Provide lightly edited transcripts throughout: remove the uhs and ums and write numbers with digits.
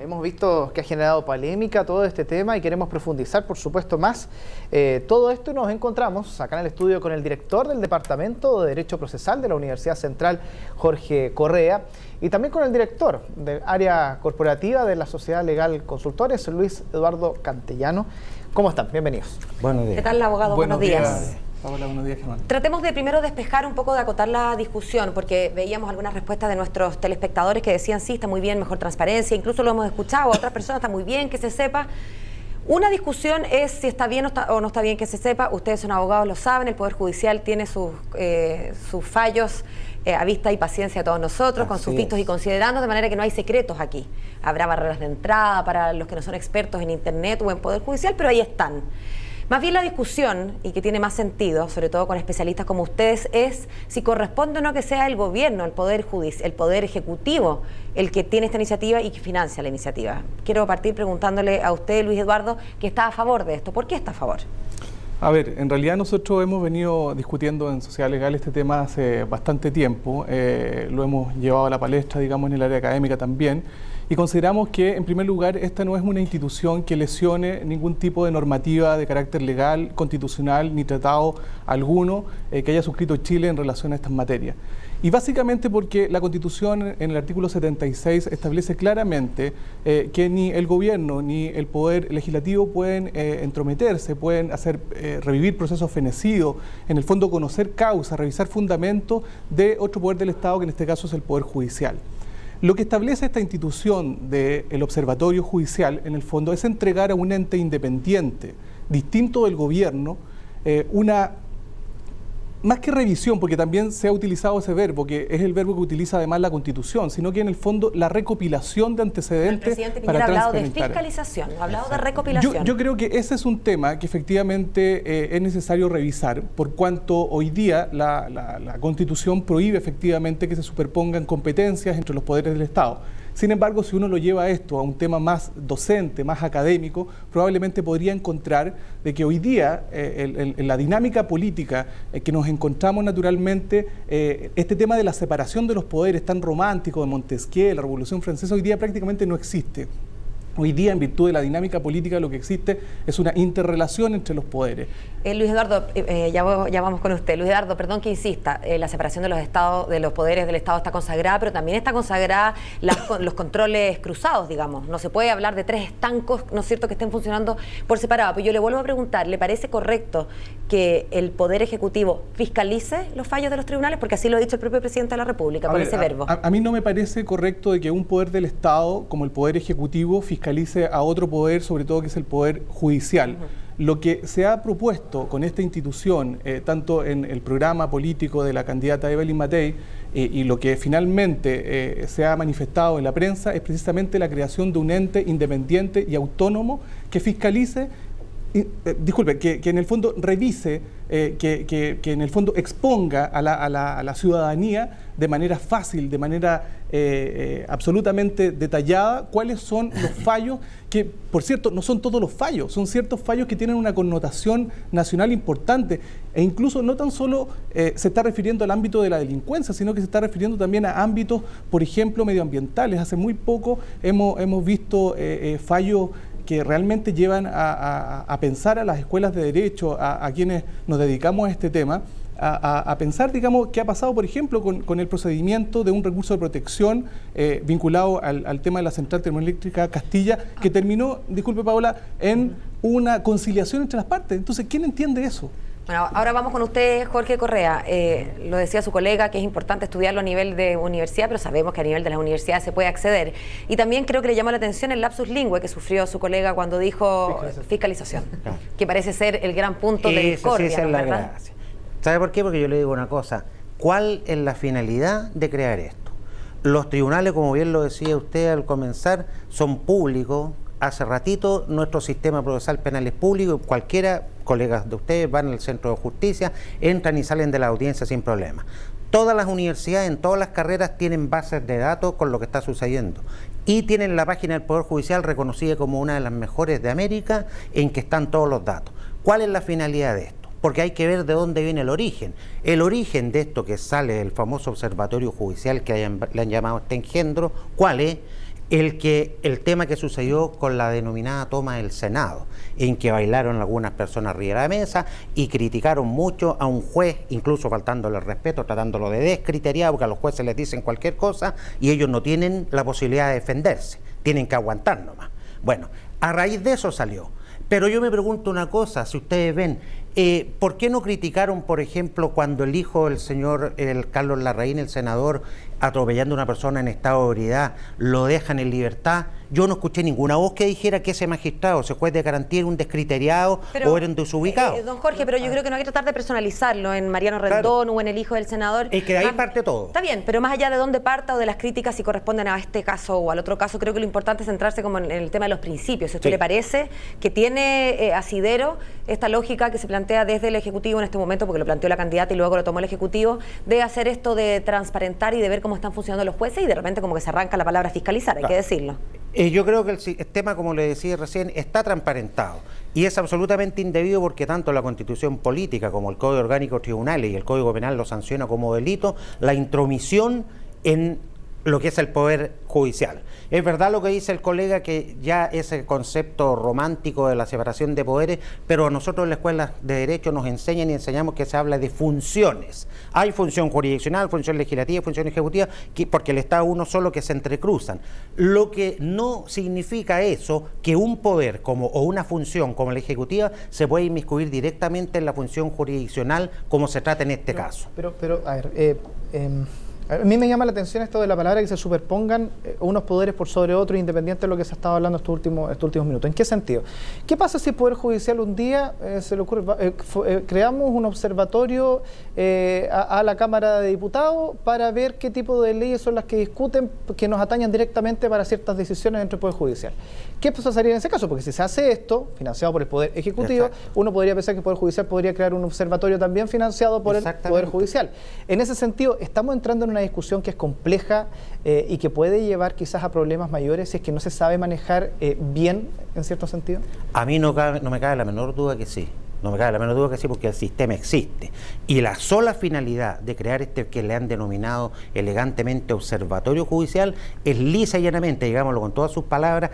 hemos visto que ha generado polémica todo este tema y queremos profundizar, por supuesto, más todo esto. Nos encontramos acá en el estudio con el director del Departamento de Derecho Procesal de la Universidad Central, Jorge Correa, y también con el director del área corporativa de la Sociedad Legal Consultores, Luis Eduardo Cantellano. ¿Cómo están? Bienvenidos. Buenos días. ¿Qué tal, abogado? Buenos días. Hola, buenos días, Germán. Tratemos de primero despejar un poco, de acotar la discusión, porque veíamos algunas respuestas de nuestros telespectadores que decían, sí, está muy bien, mejor transparencia, incluso lo hemos escuchado, otras personas, está muy bien que se sepa. Una discusión es si está bien o no está bien que se sepa. Ustedes son abogados, lo saben, el Poder Judicial tiene sus fallos a vista y paciencia de todos nosotros, con sus vistos y considerando, de manera que no hay secretos aquí. Habrá barreras de entrada para los que no son expertos en Internet o en Poder Judicial, pero ahí están. Más bien la discusión, y que tiene más sentido, sobre todo con especialistas como ustedes, es si corresponde o no que sea el gobierno, el Poder Ejecutivo, el que tiene esta iniciativa y que financia la iniciativa. Quiero partir preguntándole a usted, Luis Eduardo, que está a favor de esto. ¿Por qué está a favor? A ver, en realidad nosotros hemos venido discutiendo en Sociedad Legal este tema hace bastante tiempo. Lo hemos llevado a la palestra, digamos, en el área académica también. Y consideramos que, en primer lugar, esta no es una institución que lesione ningún tipo de normativa de carácter legal, constitucional, ni tratado alguno que haya suscrito Chile en relación a estas materias. Y básicamente porque la Constitución, en el artículo 76, establece claramente que ni el gobierno ni el Poder Legislativo pueden entrometerse, pueden hacer revivir procesos fenecidos, en el fondo conocer causas, revisar fundamentos de otro poder del Estado, que en este caso es el Poder Judicial. Lo que establece esta institución del Observatorio Judicial, en el fondo, es entregar a un ente independiente, distinto del gobierno, más que revisión, porque también se ha utilizado ese verbo, que es el verbo que utiliza además la Constitución, sino que en el fondo la recopilación de antecedentes. El presidente Piñera ha hablado de fiscalización, ha hablado de recopilación. Yo creo que ese es un tema que efectivamente es necesario revisar, por cuanto hoy día la Constitución prohíbe efectivamente que se superpongan competencias entre los poderes del Estado. Sin embargo, si uno lo lleva esto a un tema más docente, más académico, probablemente podría encontrar de que hoy día, en la dinámica política que nos encontramos naturalmente, este tema de la separación de los poderes tan romántico de Montesquieu, la Revolución Francesa, hoy día prácticamente no existe. Hoy día, en virtud de la dinámica política, lo que existe es una interrelación entre los poderes. Luis Eduardo, ya vamos con usted. Luis Eduardo, perdón que insista, la separación de los estados, de los poderes del Estado está consagrada, pero también está consagrada los controles cruzados, digamos. No se puede hablar de tres estancos, ¿no es cierto?, que estén funcionando por separado. Pero yo le vuelvo a preguntar, ¿le parece correcto que el Poder Ejecutivo fiscalice los fallos de los tribunales? Porque así lo ha dicho el propio presidente de la República, con ese verbo. A mí no me parece correcto de que un poder del Estado, como el Poder Ejecutivo, fiscalice a otro poder, sobre todo que es el Poder Judicial. Lo que se ha propuesto con esta institución, tanto en el programa político de la candidata Evelyn Matei y lo que finalmente se ha manifestado en la prensa, es precisamente la creación de un ente independiente y autónomo que fiscalice, que en el fondo revise, que en el fondo exponga a la ciudadanía de manera fácil, de manera absolutamente detallada, cuáles son los fallos, que por cierto no son todos los fallos, son ciertos fallos que tienen una connotación nacional importante, e incluso no tan solo se está refiriendo al ámbito de la delincuencia, sino que se está refiriendo también a ámbitos, por ejemplo, medioambientales. Hace muy poco hemos visto fallos que realmente llevan a pensar a las escuelas de derecho, a quienes nos dedicamos a este tema, a pensar, digamos, qué ha pasado, por ejemplo, con el procedimiento de un recurso de protección vinculado al tema de la central termoeléctrica Castilla, que terminó, disculpe Paola, en una conciliación entre las partes. Entonces, ¿quién entiende eso? Bueno, ahora vamos con usted, Jorge Correa. Lo decía su colega, que es importante estudiarlo a nivel de universidad, pero sabemos que a nivel de las universidades se puede acceder. Y también creo que le llamó la atención el lapsus lingüe que sufrió su colega cuando dijo fiscalización, que parece ser el gran punto de discordia, sí, ¿no? ¿Verdad? ¿Sabe por qué? Porque yo le digo una cosa. ¿Cuál es la finalidad de crear esto? Los tribunales, como bien lo decía usted al comenzar, son públicos. Hace ratito nuestro sistema procesal penal es público, cualquiera, colegas de ustedes, van al centro de justicia, entran y salen de la audiencia sin problema. Todas las universidades, en todas las carreras, tienen bases de datos con lo que está sucediendo. Y tienen la página del Poder Judicial reconocida como una de las mejores de América, en que están todos los datos. ¿Cuál es la finalidad de esto? Porque hay que ver de dónde viene el origen. El origen de esto que sale del famoso Observatorio Judicial, que le han llamado este engendro, ¿cuál es? el tema que sucedió con la denominada toma del Senado, en que bailaron algunas personas arriba de la mesa y criticaron mucho a un juez, incluso faltándole el respeto, tratándolo de descriteriado, porque a los jueces les dicen cualquier cosa y ellos no tienen la posibilidad de defenderse, tienen que aguantar nomás. Bueno, a raíz de eso salió. Pero yo me pregunto una cosa, si ustedes ven, ¿por qué no criticaron, por ejemplo, cuando el hijo del señor Carlos Larraín, el senador, atropellando a una persona en estado de ebriedad, lo dejan en libertad? Yo no escuché ninguna voz que dijera que ese magistrado, ese juez de garantía, era un descriteriado o era un desubicado. Don Jorge, pero yo creo que no hay que tratar de personalizarlo en Mariano Rendón o en el hijo del senador. Es que de ahí parte todo. Está bien, pero más allá de dónde parta o de las críticas si corresponden a este caso o al otro caso, creo que lo importante es centrarse como en el tema de los principios. Si a usted le parece que tiene asidero esta lógica que se plantea desde el Ejecutivo en este momento, porque lo planteó la candidata y luego lo tomó el Ejecutivo, de hacer esto de transparentar y de ver cómo están funcionando los jueces, y de repente como que se arranca la palabra fiscalizar, hay que decirlo. Yo creo que el sistema, como le decía recién, está transparentado y es absolutamente indebido porque tanto la Constitución Política como el Código Orgánico de Tribunales y el Código Penal lo sanciona como delito la intromisión en lo que es el Poder Judicial. Es verdad lo que dice el colega, que ya ese concepto romántico de la separación de poderes, pero a nosotros en la Escuela de Derecho nos enseñan y enseñamos que se habla de funciones. Hay función jurisdiccional, función legislativa, función ejecutiva, porque el Estado es uno solo, que se entrecruzan. Lo que no significa eso, que un poder o una función como la ejecutiva se puede inmiscuir directamente en la función jurisdiccional, como se trata en este caso. Pero a ver, a mí me llama la atención esto de la palabra que se superpongan unos poderes por sobre otros, independiente de lo que se ha estado hablando estos últimos minutos. ¿En qué sentido? ¿Qué pasa si el Poder Judicial un día se le ocurre, creamos un observatorio a la Cámara de Diputados para ver qué tipo de leyes son las que discuten, que nos atañan directamente para ciertas decisiones dentro del Poder Judicial? ¿Qué pasaría en ese caso? Porque si se hace esto, financiado por el Poder Ejecutivo, uno podría pensar que el Poder Judicial podría crear un observatorio también financiado por el Poder Judicial. En ese sentido, estamos entrando en una discusión que es compleja y que puede llevar quizás a problemas mayores si es que no se sabe manejar bien, en cierto sentido. A mí no me cabe la menor duda que sí. No me cabe la menor duda que sí, porque el sistema existe. Y la sola finalidad de crear este que le han denominado elegantemente observatorio judicial es lisa y llanamente, digámoslo con todas sus palabras,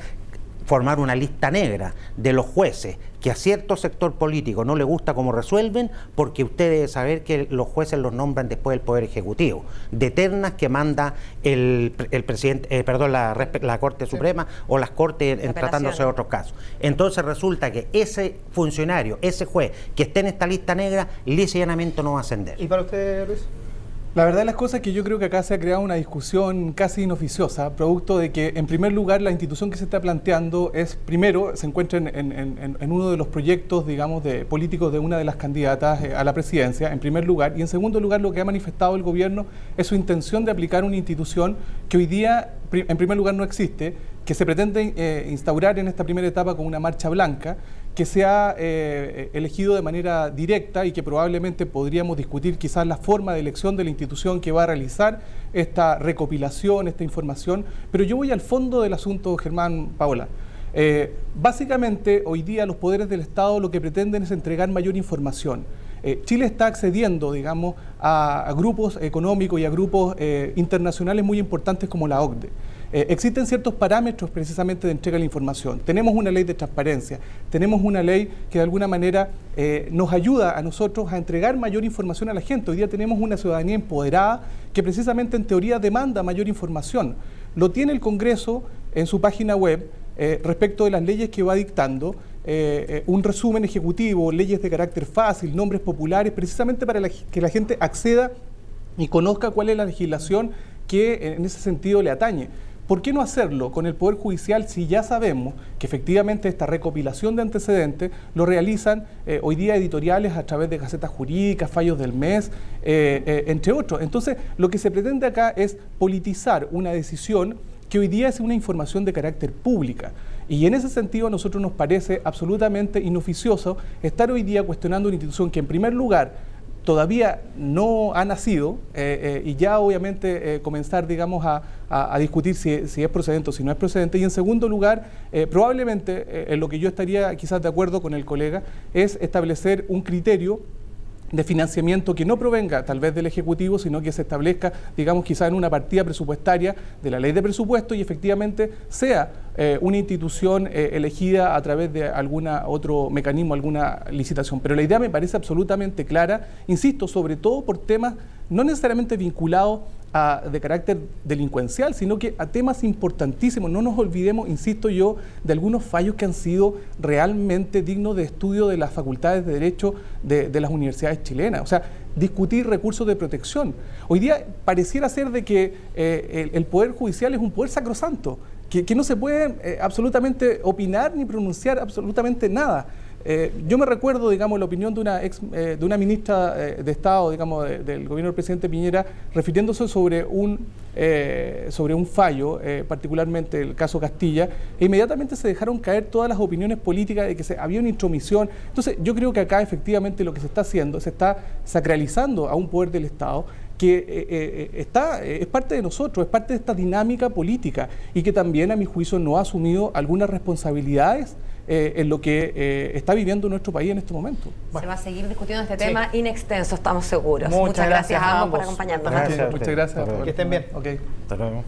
formar una lista negra de los jueces que a cierto sector político no le gusta cómo resuelven, porque usted debe saber que los jueces los nombran después del Poder Ejecutivo, de ternas que manda el presidente, la Corte Suprema o las Cortes en tratándose de otros casos. Entonces resulta que ese funcionario, ese juez que esté en esta lista negra, lisa y llanamente no va a ascender. ¿Y para usted, Luis? La verdad de las cosas es que yo creo que acá se ha creado una discusión casi inoficiosa, producto de que, en primer lugar, la institución que se está planteando es, primero, se encuentra en uno de los proyectos, digamos, de políticos de una de las candidatas a la presidencia, en primer lugar, y en segundo lugar, lo que ha manifestado el gobierno es su intención de aplicar una institución que hoy día, en primer lugar, no existe, que se pretende instaurar en esta primera etapa con una marcha blanca, que se ha elegido de manera directa y que probablemente podríamos discutir quizás la forma de elección de la institución que va a realizar esta recopilación, esta información. Pero yo voy al fondo del asunto, Germán, Paola. Básicamente, hoy día los poderes del Estado lo que pretenden es entregar mayor información. Chile está accediendo, digamos, a grupos económicos y a grupos internacionales muy importantes como la OCDE. Existen ciertos parámetros precisamente de entrega de la información. Tenemos una ley de transparencia, tenemos una ley que de alguna manera nos ayuda a nosotros a entregar mayor información a la gente. Hoy día tenemos una ciudadanía empoderada que precisamente en teoría demanda mayor información. Lo tiene el Congreso en su página web respecto de las leyes que va dictando, un resumen ejecutivo, leyes de carácter fácil, nombres populares, precisamente para que la gente acceda y conozca cuál es la legislación que en ese sentido le atañe. ¿Por qué no hacerlo con el Poder Judicial si ya sabemos que efectivamente esta recopilación de antecedentes lo realizan hoy día editoriales a través de gacetas jurídicas, fallos del mes, entre otros? Entonces, lo que se pretende acá es politizar una decisión que hoy día es una información de carácter pública. Y en ese sentido a nosotros nos parece absolutamente inoficioso estar hoy día cuestionando una institución que en primer lugar todavía no ha nacido y ya obviamente comenzar, digamos, a discutir si es procedente o si no es procedente. Y en segundo lugar, probablemente en lo que yo estaría quizás de acuerdo con el colega es establecer un criterio de financiamiento que no provenga tal vez del Ejecutivo, sino que se establezca, digamos, quizá en una partida presupuestaria de la ley de presupuesto y efectivamente sea una institución elegida a través de algún otro mecanismo, alguna licitación. Pero la idea me parece absolutamente clara, insisto, sobre todo por temas no necesariamente vinculados de carácter delincuencial, sino que a temas importantísimos. No nos olvidemos, insisto yo, de algunos fallos que han sido realmente dignos de estudio de las facultades de Derecho de las universidades chilenas. O sea, discutir recursos de protección. Hoy día pareciera ser de que el Poder Judicial es un poder sacrosanto, que no se puede absolutamente opinar ni pronunciar absolutamente nada. Yo me recuerdo, digamos, la opinión de una ministra de Estado, digamos, del gobierno del presidente Piñera, refiriéndose sobre un fallo, particularmente el caso Castilla, e inmediatamente se dejaron caer todas las opiniones políticas de que había una intromisión. Entonces, yo creo que acá efectivamente lo que se está haciendo, se está sacralizando a un poder del Estado que es parte de nosotros, es parte de esta dinámica política y que también, a mi juicio, no ha asumido algunas responsabilidades en lo que está viviendo nuestro país en este momento. Se va a seguir discutiendo este tema in extenso, estamos seguros. Muchas gracias a ambos por acompañarnos. Muchas gracias. Que estén bien. Okay. Hasta luego.